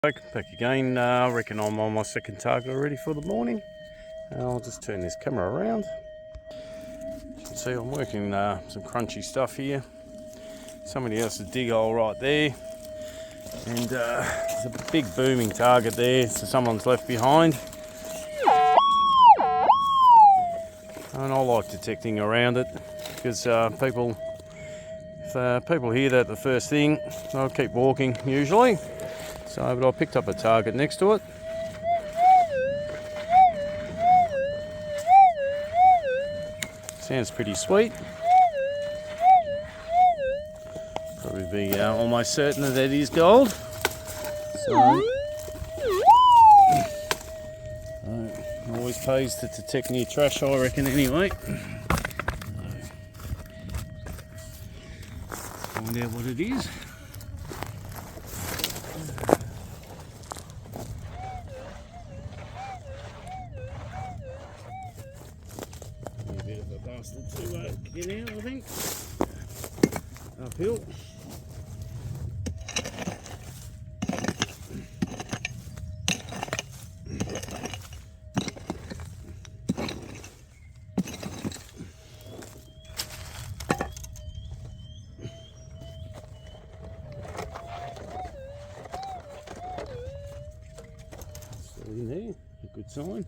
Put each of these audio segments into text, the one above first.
Back again. I reckon I'm on my second target already for the morning. I'll just turn this camera around. You can see I'm working some crunchy stuff here. Somebody else's dig hole right there, and there's a big booming target there, so someone's left behind. And I like detecting around it because if people hear that the first thing, they'll keep walking usually. So, but I picked up a target next to it. Sounds pretty sweet. Probably be almost certain that it is gold. So, always pays to detect near trash, I reckon, anyway. Find out what it is. A bit of a bastard to get out, I think. Uphill. Still in there, a good sign.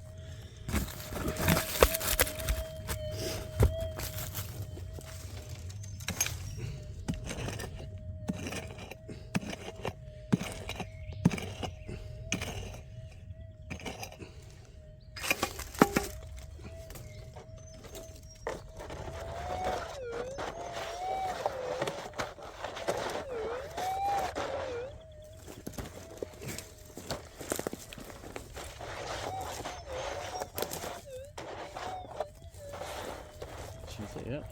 She's out.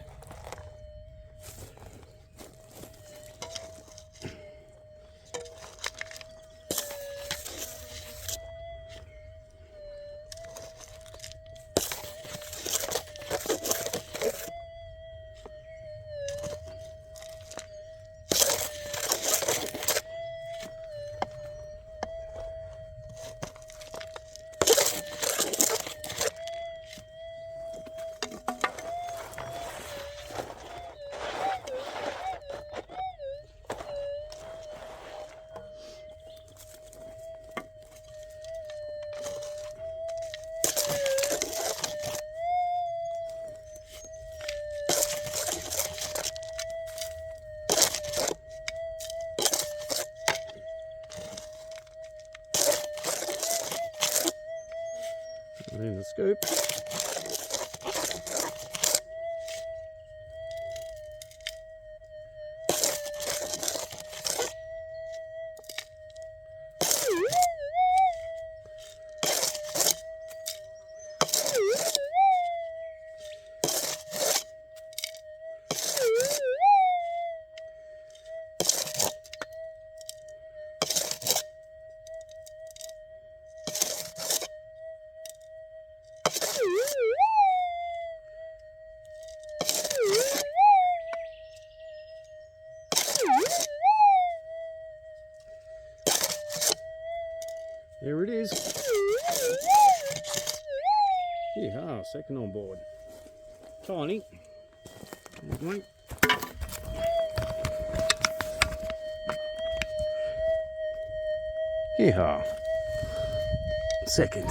And then the scoop. There it is. Yeah, second on board. Tiny. Yeah, second.